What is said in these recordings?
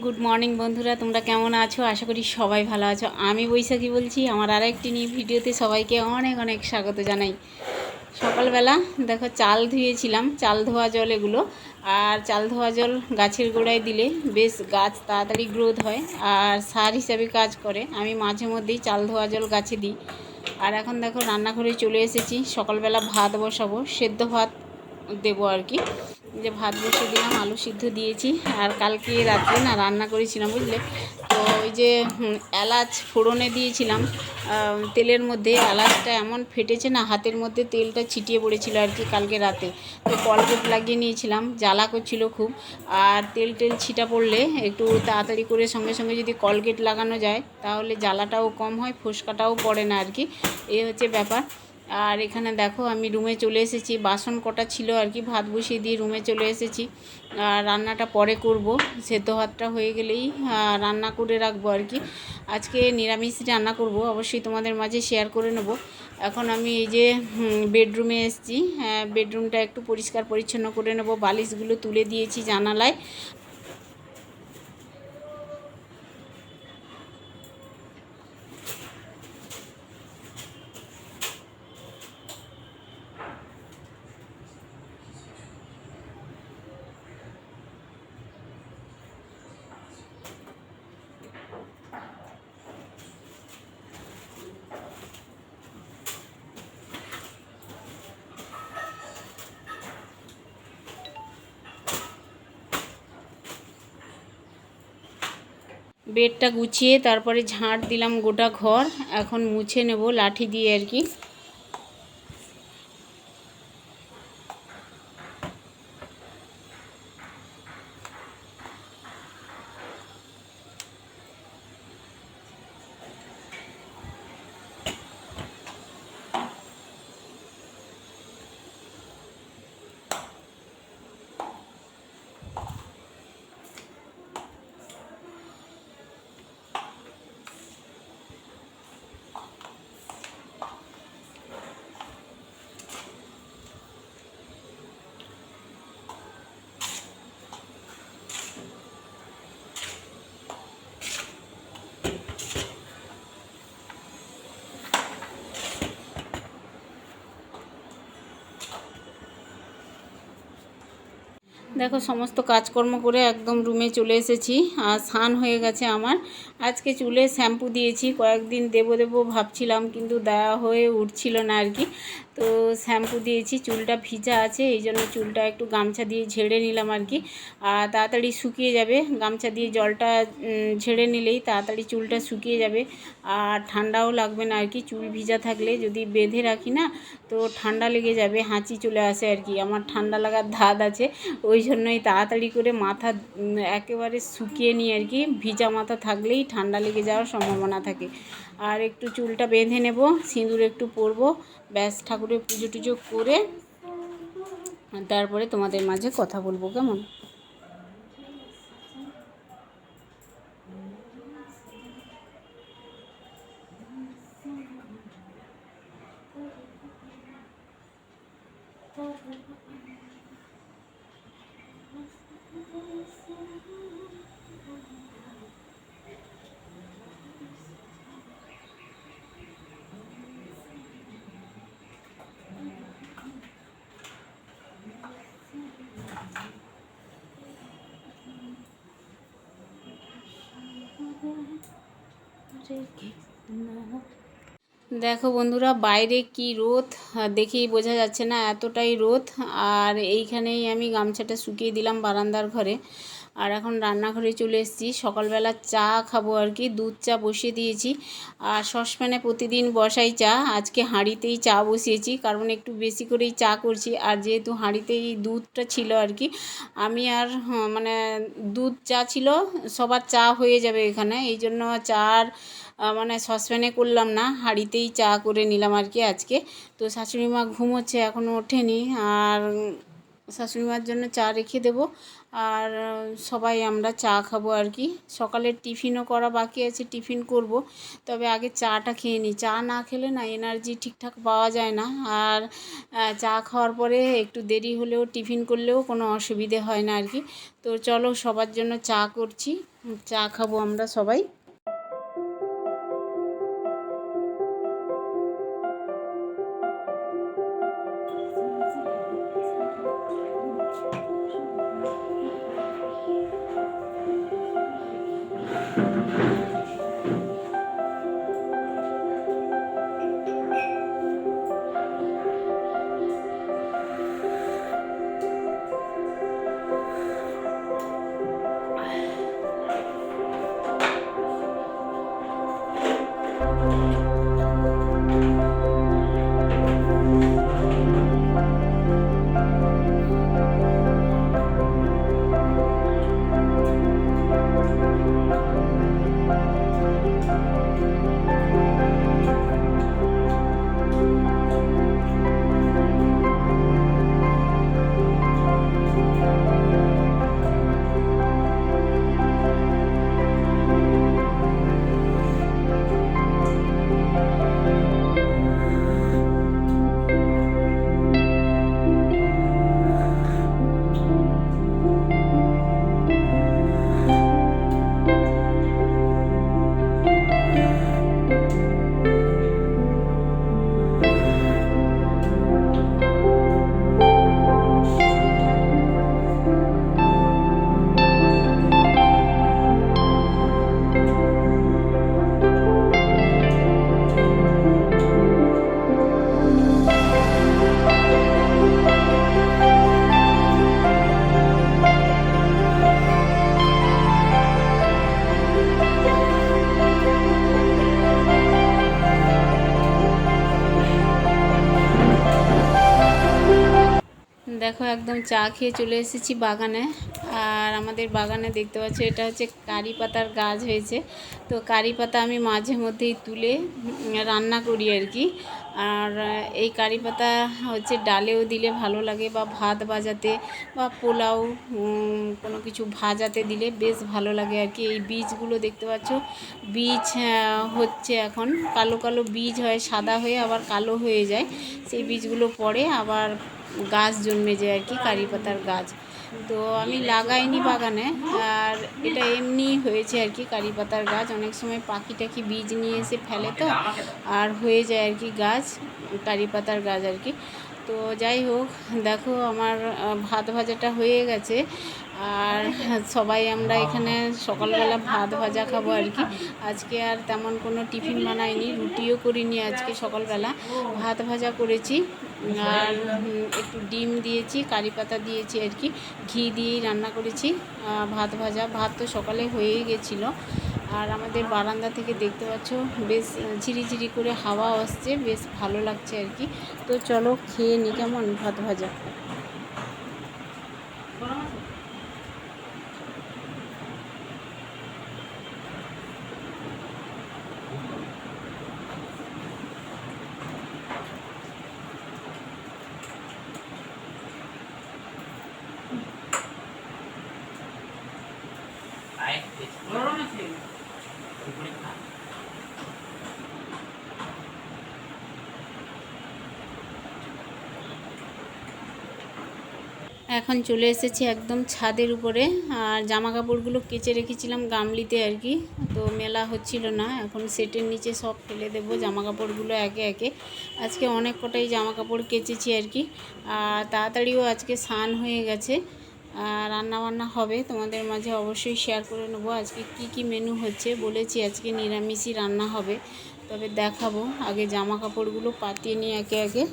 Good morning বন্ধুরা, তোমরা কেমন আছো? আশা করি সবাই ভালো আছো। আমি বৈশাখী বলছি। আমার আরেকটি নিউ ভিডিওতে সবাইকে অনেক অনেক স্বাগত জানাই। সকালবেলা দেখো চাল ধুয়েছিলাম, চাল ধোয়া জল এগুলো। আর চাল ধোয়া জল গাছের গোড়ায় দিলে বেশ গাছ তাড়াতাড়ি গ্রোথ হয় আর সার হিসাবে কাজ করে। আমি মাঝে মধ্যেই চাল ধোয়া জল গাছে দিই। আর এখন দেখো রান্নাঘরে চলে এসেছি। সকালবেলা ভাত বসাবো, সেদ্ধ ভাত দেবো আর কি। যে ভাত বসিয়ে দিলাম, আলু সিদ্ধ দিয়েছি। আর কালকে রাত্রে না রান্না করেছিলাম বুঝলে, তো ওই যে এলাচ ফোড়নে দিয়েছিলাম তেলের মধ্যে। এলাচটা এমন ফেটেছে না, হাতের মধ্যে তেলটা ছিটিয়ে পড়েছিল আর কি কালকে রাতে। তো কলগেট লাগিয়ে নিয়েছিলাম, জ্বালা করছিল খুব। আর তেল ছিটা পড়লে একটু তাড়াতাড়ি করে সঙ্গে সঙ্গে যদি কলগেট লাগানো যায় তাহলে জ্বালাটাও কম হয়, ফোসকাটাও পড়ে না আর কি। এই হচ্ছে ব্যাপার। আর এখানে দেখো আমি রুমে চলে এসেছি। বাসন কটা ছিল আর কি, ভাত বসিয়ে দিয়ে রুমে চলে এসেছি। আর রান্নাটা পরে করব, সেদ্ধ ভাতটা হয়ে গেলেই রান্না করে রাখবো আর কি। আজকে নিরামিষ রান্না করব, অবশ্যই তোমাদের মাঝে শেয়ার করে নেব। এখন আমি এই যে বেডরুমে এসেছি। বেডরুমটা একটু পরিষ্কার পরিচ্ছন্ন করে নেব। বালিশগুলো তুলে দিয়েছি জানালায়। বেডটা গুছিয়ে তারপরে ঝাঁট দিলাম গোটা ঘর। এখন মুছে নেব লাঠি দিয়ে আর কি। দেখো সমস্ত কাজকর্ম করে একদম রুমে চলে এসেছি। আর স্নান হয়ে গেছে আমার। আজকে চুলে শ্যাম্পু দিয়েছি, কয়েকদিন দেবো ভাবছিলাম কিন্তু দেওয়া হয়ে উঠছিল না আর কি। তো শ্যাম্পু দিয়েছি, চুলটা ভিজা আছে এই জন্য চুলটা একটু গামছা দিয়ে ঝেড়ে নিলাম আর কি। আর তাড়াতাড়ি শুকিয়ে যাবে, গামছা দিয়ে জলটা ঝেড়ে নিলেই তাড়াতাড়ি চুলটা শুকিয়ে যাবে। আর ঠান্ডাও লাগবে না আর কি। চুল ভিজা থাকলে যদি বেঁধে রাখি না তো ঠান্ডা লেগে যাবে, হাঁচি চলে আসে আর কি। আমার ঠান্ডা লাগার ধাত আছে, ওই জন্যই তাড়াতাড়ি করে মাথা একেবারে শুকিয়ে নিই আর কি। ভিজা মাথা থাকলেই ঠান্ডা লেগে যাওয়ার সম্ভাবনা থাকে। আর একটু চুলটা বেঁধে নেব, সিঁদুর একটু পরবো, ব্যাস ঠাকুরের পুজো টুজো করে তারপরে তোমাদের মাঝে কথা বলবো, কেমন? দেখো বন্ধুরা বাইরে কি রোদ, দেখেই বোঝা যাচ্ছে না এতটাই রোদ। আর এইখানেই আমি গামছাটা শুকিয়ে দিলাম বারান্দার ঘরে। আর এখন রান্নাঘরে চলে এসেছি। সকালবেলা চা খাবো আর কি, দুধ চা বসিয়ে দিয়েছি। আর সসপ্যানে প্রতিদিন বসাই চা, আজকে হাঁড়িতেই চা বসিয়েছি কারণ একটু বেশি করেই চা করছি। আর যেহেতু হাঁড়িতেই দুধটা ছিল আর কি, আমি আর মানে দুধ চা ছিল, সবার চা হয়ে যাবে এখানে, এই জন্য চার মানে সসপ্যানে করলাম না, হাঁড়িতেই চা করে নিলাম আর কি আজকে। তো শাশুড়ি মা ঘুমোচ্ছে, এখনও ওঠেনি। আর শাশুড়ি মার জন্য চা রেখে দেবো। আর সবাই আমরা চা খাবো আর কি। সকালের টিফিনও করা বাকি আছে, টিফিন করব, তবে আগে চাটা খেয়ে নিই। চা না খেলে না এনার্জি ঠিকঠাক পাওয়া যায় না। আর চা খাওয়ার পরে একটু দেরি হলেও টিফিন করলেও কোনো অসুবিধে হয় না আর কি। তো চলো সবার জন্য চা করছি, চা খাবো আমরা সবাই। দেখো একদম চা খেয়ে চলে এসেছি বাগানে। আর আমাদের বাগানে দেখতে পাচ্ছ এটা হচ্ছে কারি পাতার গাছ হয়েছে। তো কারি পাতা আমি মাঝে মধ্যেই তুলে রান্না করি আর কি। আর এই কারি পাতা হচ্ছে ডালেও দিলে ভালো লাগে, বা ভাত ভাজাতে বা পোলাও কোনো কিছু ভাজাতে দিলে বেশ ভালো লাগে আর কি। এই বীজগুলো দেখতে পাচ্ছ, বীজ হচ্ছে এখন কালো কালো বীজ হয়, সাদা হয়ে আবার কালো হয়ে যায়। সেই বীজগুলো পড়ে আবার গাছ জন্মে যায় আর কি, কারি পাতার গাছ। তো আমি লাগাইনি বাগানে, আর এটা এমনি হয়েছে আর কি কারি পাতার গাছ। অনেক সময় পাখি টাকি বীজ নিয়ে এসে ফেলে, তো আর হয়ে যায় আর কি গাছ, কারি পাতার গাছ আর কি। তো যাই হোক, দেখো আমার ভাত ভাজাটা হয়ে গেছে। আর সবাই আমরা এখানে সকালবেলা ভাত ভাজা খাবো আর কি। আজকে আর তেমন কোনো টিফিন বানাইনি, রুটিও করিনি আজকে, সকালবেলা ভাত ভাজা করেছি। আর একটু ডিম দিয়েছি, কারি পাতা দিয়েছি আর কি, ঘি দিয়েই রান্না করেছি ভাত ভাজা। ভাত তো সকালে হয়েই গেছিলো। আর আমাদের বারান্দা থেকে দেখতে পাচ্ছ বেশ ঝিরিঝিরি করে হাওয়া আসছে, বেশ ভালো লাগছে আর কি। তো চলো খেয়ে নি কেমন ভাত ভাজা। এখন চলে এসেছি একদম ছাদের উপরে। আর জামা কাপড়গুলো কেচে রেখেছিলাম গামলিতে আর কি, তো মেলা হচ্ছিল না। এখন সেটের নিচে সব ফেলে দেবো জামা কাপড়গুলো একে একে। আজকে অনেক কটাই জামা কাপড় কেচেছি আর কি। আর তাড়াতাড়িও আজকে স্নান হয়ে গেছে। আর রান্নাবান্না হবে, তোমাদের মাঝে অবশ্যই শেয়ার করে নেবো আজকে কি কি মেনু হচ্ছে। বলেছি আজকে নিরামিষই রান্না হবে, তবে দেখাবো। আগে জামা কাপড়গুলো পাতিয়ে নিই একে একে।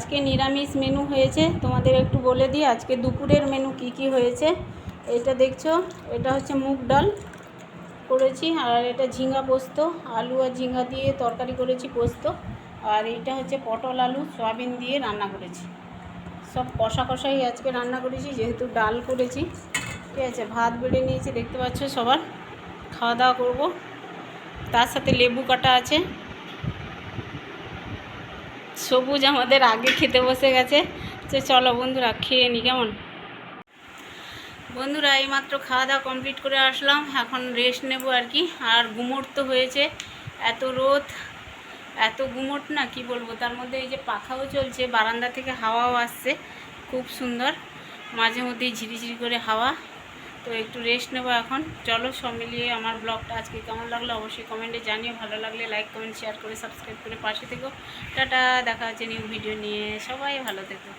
আজকে নিরামিষ মেনু হয়েছে, তোমাদের একটু বলে দিই আজকে দুপুরের মেনু কি কি হয়েছে। এটা দেখছো, এটা হচ্ছে মুগ ডাল করেছি, আর এটা ঝিঙা পোস্ত, আলু আর ঝিঙা দিয়ে তরকারি করেছি পোস্ত, আর এইটা হচ্ছে পটল আলু সয়াবিন দিয়ে রান্না করেছি। সব কষা কষাই আজকে রান্না করেছি, যেহেতু ডাল করেছি। ঠিক আছে, ভাত বেড়ে নিয়েছি দেখতে পাচ্ছ, সবার খাওয়া দাওয়া করবো। তার সাথে লেবু কাটা আছে। সবুজ আমাদের আগে খেতে বসে গেছে। তো চলো বন্ধুরা খেয়ে নি কেমন। বন্ধুরা এইমাত্র খাওয়া দাওয়া কমপ্লিট করে আসলাম, এখন রেস্ট নেব আর কি। আর গুমোট তো হয়েছে, এত রোদ এত গুমোট না কি বলবো। তার মধ্যে এই যে পাখাও চলছে, বারান্দা থেকে হাওয়াও আসছে খুব সুন্দর, মাঝে মধ্যেই ঝিরিঝিরি করে হাওয়া। তো একটু রেস্ট নেবো এখন। চলো সব মিলিয়ে আমার ব্লগটা আজকে কেমন লাগলো অবশ্যই কমেন্টে জানিও। ভালো লাগলে লাইক কমেন্ট শেয়ার করে সাবস্ক্রাইব করে পাশে থেকো। টাটা, দেখা হচ্ছে নিউ ভিডিও নিয়ে। সবাই ভালো থেকো।